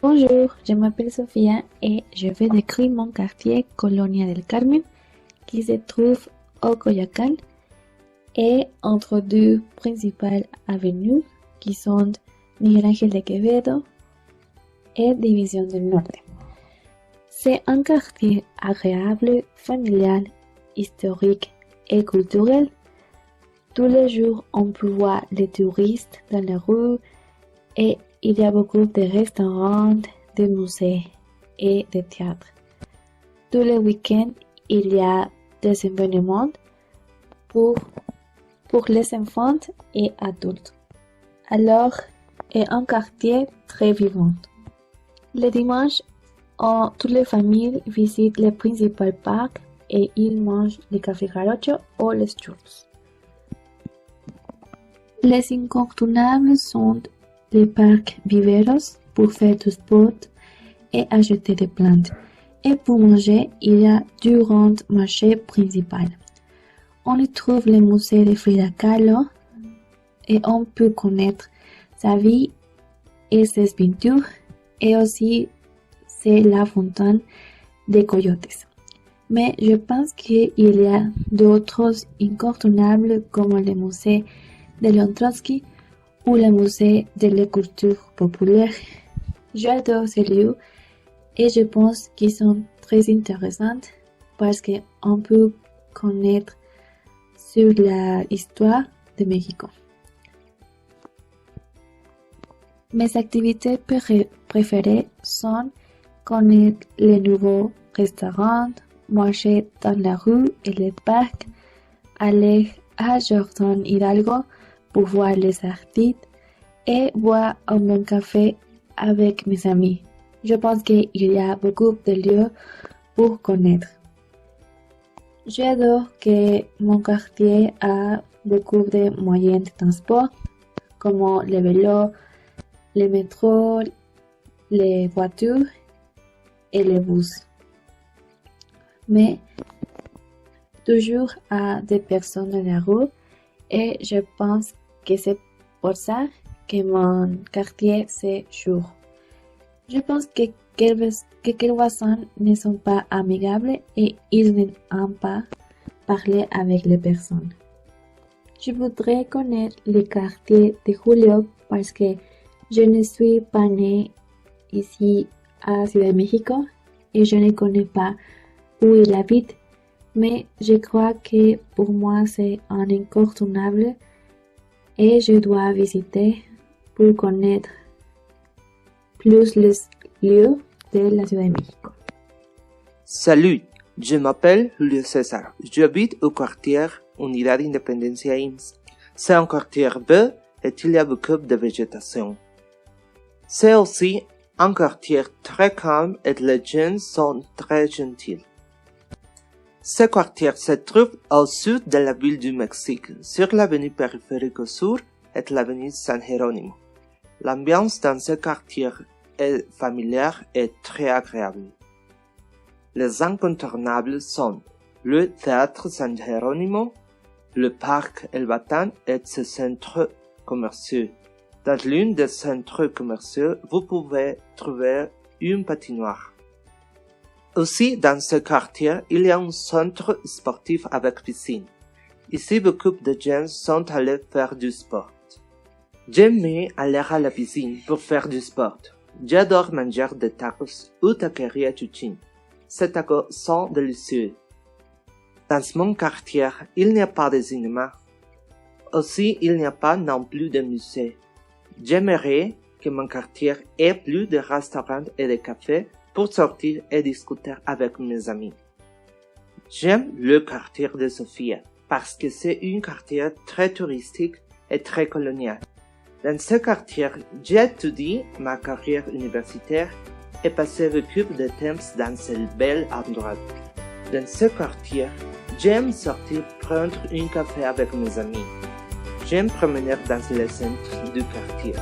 Bonjour, je m'appelle Sofia et je vais décrire mon quartier Colonia del Carmen qui se trouve au Coyoacán et entre deux principales avenues qui sont Miguel Ángel de Quevedo et División del Norte. C'est un quartier agréable, familial, historique et culturel. Tous les jours, on peut voir les touristes dans la rue et il y a beaucoup de restaurants, de musées et de théâtres. Tous les week-ends, il y a des événements pour les enfants et adultes. Alors, c'est un quartier très vivant. Le dimanche, toutes les familles visitent les principaux parcs et ils mangent le café jarocho ou les churros. Les incontournables sont les parcs viveros pour faire du sport et acheter des plantes. Et pour manger, il y a deux grands marchés principaux. On y trouve le musée de Frida Kahlo et on peut connaître sa vie et ses peintures. Et aussi, c'est la fontaine des coyotes. Mais je pense qu'il y a d'autres incontournables comme le musée de Léon Trotsky ou le musée de la culture populaire. J'adore ces lieux et je pense qu'ils sont très intéressants parce qu'on peut connaître sur l'histoire de Mexico. Mes activités préférées sont connaître les nouveaux restaurants, marcher dans la rue et les parcs, aller à Jardin Hidalgo pour voir les artistes et boire un bon café avec mes amis. Je pense qu'il y a beaucoup de lieux pour connaître. J'adore que mon quartier a beaucoup de moyens de transport comme le vélo, le métro, les voitures et les bus. Mais toujours à des personnes dans la rue et je pense que c'est pour ça que mon quartier c'est chaud. Je pense que quelques voisins ne sont pas amigables et ils n'aiment pas parler avec les personnes. Je voudrais connaître le quartier de Julio parce que je ne suis pas née ici à Ciudad de México et je ne connais pas où il habite, mais je crois que pour moi c'est un incontournable et je dois visiter pour connaître plus les lieux de la Ciudad de México. Salut, je m'appelle Julio César. J'habite au quartier Unidad Independencia IMSS. C'est un quartier vert et il y a beaucoup de végétation. C'est aussi un quartier très calme et les gens sont très gentils. Ce quartier se trouve au sud de la ville du Mexique, sur l'avenue périphérique au sud et l'avenue San Jerónimo. L'ambiance dans ce quartier est familière et très agréable. Les incontournables sont le théâtre San Jerónimo, le parc El Batán et ses centres commerciaux. Dans l'une des centres commerciaux, vous pouvez trouver une patinoire. Aussi, dans ce quartier, il y a un centre sportif avec piscine. Ici, beaucoup de gens sont allés faire du sport. J'aime aller à la piscine pour faire du sport. J'adore manger des tacos ou taqueria chuchín. Ces tacos sont délicieux. Dans mon quartier, il n'y a pas de cinéma. Aussi, il n'y a pas non plus de musée. J'aimerais que mon quartier ait plus de restaurants et de cafés pour sortir et discuter avec mes amis. J'aime le quartier de Sofia parce que c'est un quartier très touristique et très colonial. Dans ce quartier, j'ai étudié ma carrière universitaire et passé beaucoup de temps dans ce bel endroit. Dans ce quartier, j'aime sortir prendre un café avec mes amis. J'aime promener dans le centre du quartier.